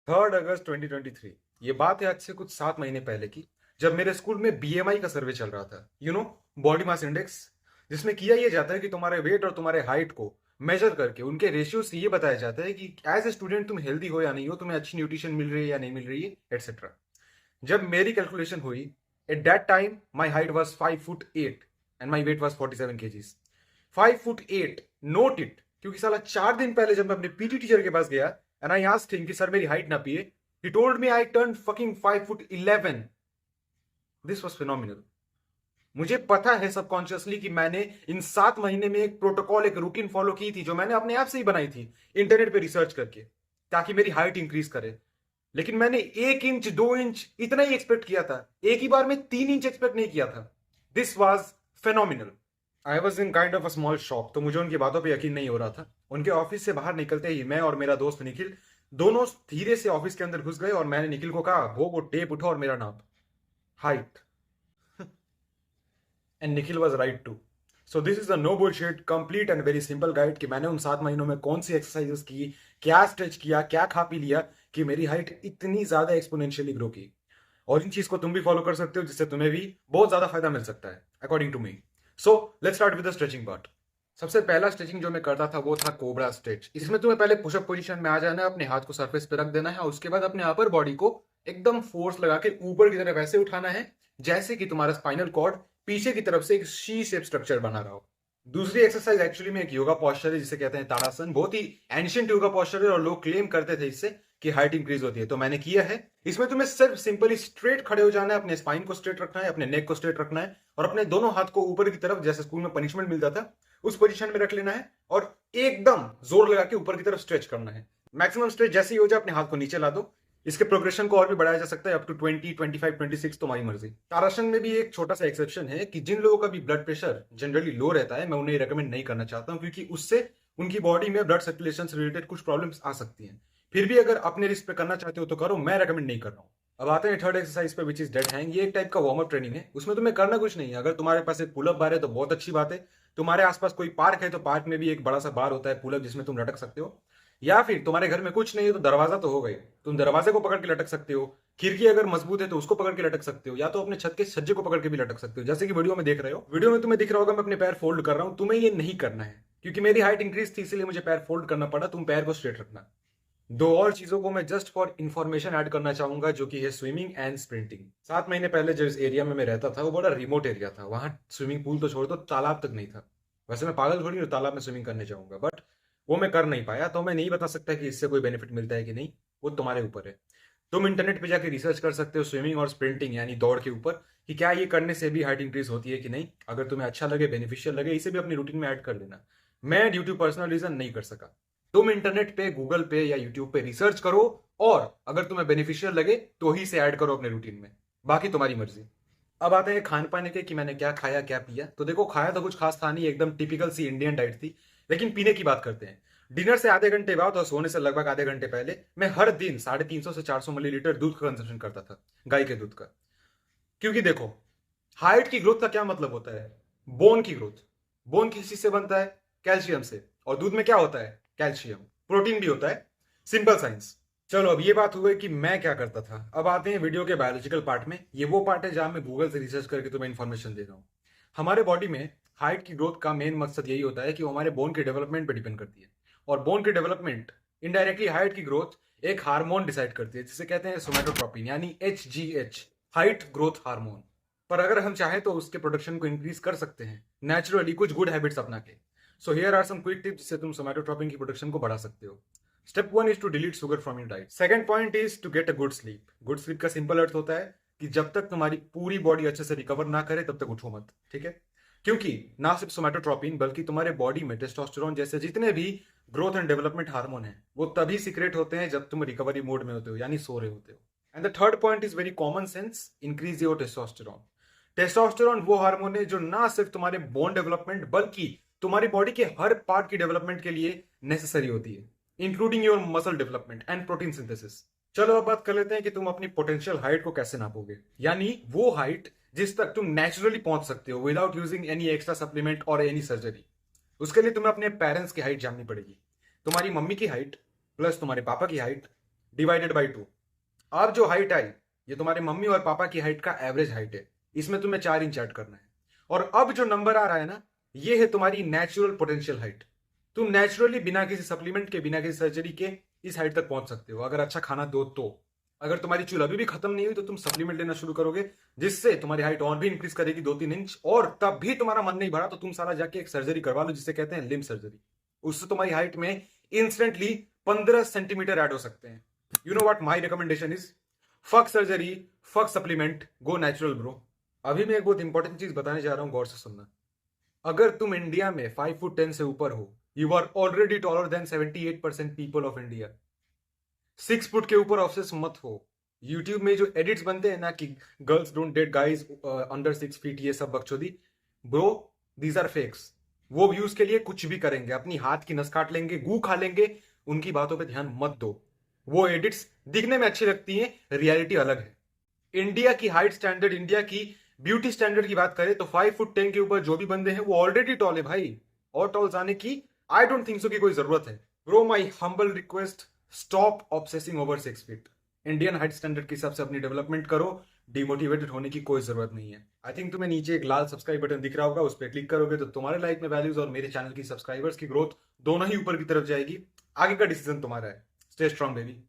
3 अगस्त 2023। ये बात है आज से कुछ 7 महीने पहले की, जब मेरे स्कूल में बीएमआई का सर्वे चल रहा था। बॉडी मास इंडेक्स, जिसमें किया यह जाता है कि तुम्हारे वेट और तुम्हारे हाइट को मेजर करके उनके रेशियो से ये बताया जाता है कि एज ए स्टूडेंट तुम हेल्दी हो या नहीं हो, तुम्हें अच्छी न्यूट्रिशन मिल रही है या नहीं मिल रही है, एटसेट्रा। जब मेरी कैलकुलेशन हुई, at that time my height was 5'8" and my weight was 47 kgs। 5'8", note it, क्योंकि साला 4 दिन पहले जब मैं अपने पीटी टीचर के पास गया एंड आई आस्क्ड हिम कि सर मेरी हाइट ना पिए, he told me I turn fucking 5'11". This was phenomenal. मुझे पता है सबकॉन्शियसली कि मैंने इन 7 महीने में एक प्रोटोकॉल, एक रूटीन फॉलो की थी जो मैंने अपने आप से ही बनाई थी, इंटरनेट पे रिसर्च करके, ताकि मेरी हाइट इंक्रीज करे। लेकिन मैंने 1 इंच 2 इंच इतना ही एक्सपेक्ट किया था, एक ही बार में 3 इंच एक्सपेक्ट नहीं किया था। This was phenomenal. I was in kind of a small shock, तो मुझे उनकी बातों पर यकीन नहीं हो रहा था। उनके ऑफिस से बाहर निकलते ही मैं और मेरा दोस्त निखिल दोनों धीरे से ऑफिस के अंदर घुस गए और मैंने निखिल को कहा, वो टेप उठा और मेरा नाप, height. And Nikhil was right too. So this is a no bullshit, complete and very simple guide कि मैंने उन 7 महीनों में कौन सी एक्सरसाइजेस की, क्या स्ट्रेच किया, क्या खा पी लिया कि मेरी हाइट इतनी ज्यादा एक्सपोनेंशियली ग्रो की। और इन चीज को तुम भी फॉलो कर सकते हो, जिससे तुम्हें भी बहुत ज्यादा फायदा मिल सकता है, according to me. So let's start with the stretching part. सबसे पहला स्ट्रेचिंग जो मैं करता था वो था कोबरा स्ट्रेच। इसमें तुम्हें पहले पुशअप पोजीशन में आ जाना है, अपने हाथ को सरफेस पे रख देना है और उसके बाद अपने अपर बॉडी को एकदम फोर्स लगा के ऊपर की तरफ ऐसे उठाना है जैसे कि तुम्हारा स्पाइनल कॉर्ड पीछे की तरफ से एक शी शेप स्ट्रक्चर बना रहा हो। दूसरी एक्सरसाइज एक्चुअली में एक योगा पोस्चर है जिसे कहते हैं ताड़ासन। बहुत ही एंशियंट योगा पोस्चर है और लोग क्लेम करते थे इससे कि हाइट इंक्रीज होती है, तो मैंने किया है। इसमें तुम्हें सिर्फ सिंपली स्ट्रेट खड़े हो जाना है, अपने स्पाइन को स्ट्रेट रखना है, अपने नेक को स्ट्रेट रखना है और अपने दोनों हाथ को ऊपर की तरफ, जैसे स्कूल में पनिशमेंट मिलता था उस पोजीशन में रख लेना है और एकदम जोर लगा के ऊपर की तरफ स्ट्रेच करना है। मैक्सिमम स्ट्रेच जैसे ही हो जाए अपने हाथ को नीचे ला दो। इसके प्रोग्रेशन को और भी बढ़ाया जा सकता है अप टू 20, 25, 26, तुम्हारी मर्जी। तारासन में भी एक छोटा सा एक्सेप्शन है कि जिन लोगों का भी ब्लड प्रेशर जनरली लो रहता है, मैं उन्हें रिकमेंड नहीं करना चाहता हूं, क्योंकि उससे उनकी बॉडी में ब्लड सर्कुलेशन से रिलेटेड कुछ प्रॉब्लम्स आ सकती हैं। फिर भी अगर अपने रिस्क पे करना चाहते हो तो करो, मैं रेकमेंड नहीं कर रहा हूँ। अब आते हैं थर्ड एक्सरसाइज पे, विच इज डेड हैंग। ये एक टाइप का वार्म अप ट्रेनिंग है। उसमें तुम्हें करना कुछ नहीं है। अगर तुम्हारे पास एक पुलअप बार है तो बहुत अच्छी बात है। तुम्हारे आसपास कोई पार्क है तो पार्क में भी एक बड़ा सा बार होता है पुलअप, जिसमें तुम लटक सकते हो। या फिर तुम्हारे घर में कुछ नहीं है तो दरवाजा तो हो गई, तुम दरवाजे को पकड़ के लटक सकते हो। खिड़की अगर मजबूत है तो उसको पकड़ के लटक सकते हो, या तो अपने छत के छज्जे को पकड़ के भी लटक सकते हो, जैसे कि वीडियो में देख रहे हो। वीडियो में तुम्हें दिख रहा होगा मैं अपने पैर फोल्ड कर रहा हूं। तुम्हें ये नहीं करना है, क्योंकि मेरी हाइट इंक्रीज थी इसलिए मुझे पैर फोल्ड करना पड़ा। तुम पैर को स्ट्रेट रखना। दो और चीजों को मैं जस्ट फॉर इंफॉर्मेशन ऐड करना चाहूंगा, जो कि है स्विमिंग एंड स्प्रिंटिंग। 7 महीने पहले जिस एरिया में मैं रहता था वो बड़ा रिमोट एरिया था। वहां स्विमिंग पूल तो छोड़ दो, तालाब तक नहीं था। वैसे मैं पागल थोड़ी हूँ तालाब में स्विमिंग करने जाऊंगा, बट वो मैं कर नहीं पाया, तो मैं नहीं बता सकता कि इससे कोई बेनिफिट मिलता है कि नहीं। वो तुम्हारे ऊपर है। तुम इंटरनेट पे जाके रिसर्च कर सकते हो स्विमिंग और स्प्रिंटिंग यानी दौड़ के ऊपर, कि क्या ये करने से भी हाइट इंक्रीज होती है कि नहीं। अगर तुम्हें अच्छा लगे, बेनिफिशियल लगे, इसे भी अपनी रूटीन में ऐड कर लेना। मैं ड्यू टू पर्सनल रीजन नहीं कर सका। तुम इंटरनेट पे, गूगल पे या यूट्यूब पे रिसर्च करो और अगर तुम्हें बेनिफिशियल लगे तो ही से ऐड करो अपने रूटीन में। बाकी तुम्हारी मर्जी। अब आते हैं खान पाने के कि मैंने क्या खाया क्या पिया। तो देखो, खाया तो कुछ खास था नहीं, एकदम टिपिकल सी इंडियन डाइट थी। लेकिन पीने की बात करते हैं। डिनर से आधे घंटे बाद और सोने से लगभग आधे घंटे पहले मैं हर दिन 350 से 400 मिलीलीटर दूध का कंजप्शन करता था, गाय के दूध का। क्योंकि देखो, हाइट की ग्रोथ का क्या मतलब होता है? बोन की ग्रोथ। बोन किस चीज से बनता है? कैल्शियम से। और दूध में क्या होता है? कैल्शियम। प्रोटीन भी होता है। Simple science. चलो, अब ये बात हो गई कि मैं क्या करता था। अब आते हैं वीडियो के बायोलॉजिकल पार्ट में। ये वो पार्ट है जहां मैं गूगल से रिसर्च करके तुम्हें इंफॉर्मेशन दे रहा हूं। हमारे बॉडी में हाइट की ग्रोथ का मेन मकसद यही होता है कि वो हमारे बोन के डेवलपमेंट पे डिपेंड करती है। और बोन के डेवलपमेंट इनडायरेक्टली हाइट की ग्रोथ एक हार्मोन डिसाइड करती है, जिसे कहते हैं सोमैटोट्रोपिन यानी HGH, हाइट ग्रोथ हार्मोन। पर अगर हम चाहें तो उसके प्रोडक्शन को इंक्रीज कर सकते हैं नेचुरली, कुछ गुड हैबिट्स अपना के। So here are some quick tips जिससे तुम सोमैटोट्रोपिन की प्रोडक्शन को बढ़ा सकते हो। Step 1 is to delete sugar from your diet. Second point is to get a good sleep. Good sleep का सिंपल अर्थ होता है कि जब तक तुम्हारी पूरी बॉडी अच्छे से रिकवर ना करे तब तक उठो मत, ठीक है? क्योंकि ना सिर्फ सोमैटोट्रोपिन बल्कि तुम्हारे बॉडी में टेस्टोस्टेरोन जैसे जितने भी ग्रोथ एंड डेवलपमेंट हार्मोन है वो तभी सीक्रेट होते हैं जब तुम रिकवरी मोड में होते हो, यानी सो रहे होते हो। And the third point is very common sense, increase your testosterone. Testosterone वो हार्मोन है जो ना सिर्फ तुम्हारे बोन डेवलपमेंट बल्कि तुम्हारी बॉडी के हर पार्ट की डेवलपमेंट के लिए नेसेसरी होती है, including your muscle development and protein synthesis. चलो अब बात कर लेते हैं कि तुम अपनी पोटेंशियल हाइट को कैसे नापोगे, यानी वो हाइट जिस तक तुम नेचुरली पहुंच सकते हो without using any extra supplement और एनी सर्जरी। उसके लिए तुम्हें अपने पेरेंट्स की हाइट जाननी पड़ेगी। तुम्हारी मम्मी की हाइट प्लस तुम्हारे पापा की हाइट डिवाइडेड बाई 2। अब जो हाइट आई, ये तुम्हारे मम्मी और पापा की हाइट का एवरेज हाइट है। इसमें तुम्हें 4 इंच ऐड करना है। और अब जो नंबर आ रहा है ना, ये है तुम्हारी नेचुरल पोटेंशियल हाइट। तुम नेचुरली बिना किसी सप्लीमेंट के, बिना किसी सर्जरी के इस हाइट तक पहुंच सकते हो, अगर अच्छा खाना दो तो। अगर तुम्हारी चूल अभी भी खत्म नहीं हुई तो तुम सप्लीमेंट लेना शुरू करोगे, जिससे तुम्हारी हाइट और भी इंक्रीज करेगी 2-3 इंच। और तब भी तुम्हारा मन नहीं भरा तो तुम सारा जाके एक सर्जरी करवा लो, जिसे कहते हैं लिम्ब सर्जरी। उससे तुम्हारी हाइट में इंस्टेंटली 15 सेंटीमीटर ऐड हो सकते हैं। You know what my recommendation is? Fuck surgery, fuck supplement, go natural bro. अभी मैं एक बहुत इंपॉर्टेंट चीज बताने जा रहा हूं, गौर से सुनना। अगर तुम इंडिया में 5 फुट 10 से ऊपर हो, you are already taller than 78% people of India. 6 foot के ऊपर ऑब्सेस मत हो। यूट्यूब में जो एडिट्स बनते हैं ना कि girls don't date guys under 6 feet, ये सब बकचोदी, ब्रो दीज आर फेक्स। वो व्यूज के लिए कुछ भी करेंगे, अपनी हाथ की नस काट लेंगे, गू खा लेंगे। उनकी बातों पे ध्यान मत दो। वो एडिट्स दिखने में अच्छी लगती हैं, रियलिटी अलग है। इंडिया की हाइट स्टैंडर्ड, इंडिया की ब्यूटी स्टैंडर्ड की बात करें तो 5 फुट 10 के ऊपर जो भी बंदे हैं वो ऑलरेडी टॉल है भाई। और टॉल जाने की आई डोंट थिंक सो कि कोई जरूरत है। Bro my humble request, stop obsessing over 6 feet. Indian height standard के हिसाब से अपनी डेवलपमेंट करो। डिमोटिवेटेड होने की कोई जरूरत नहीं है। आई थिंक तुम्हें नीचे एक लाल सब्सक्राइब बटन दिख रहा होगा, उस पर क्लिक करोगे तो तुम्हारे लाइक में वैल्यूज और मेरे चैनल की सब्सक्राइबर्स की ग्रोथ दोनों ही ऊपर की तरफ जाएगी। आगे का डिसीजन तुम्हारा है। Stay strong baby.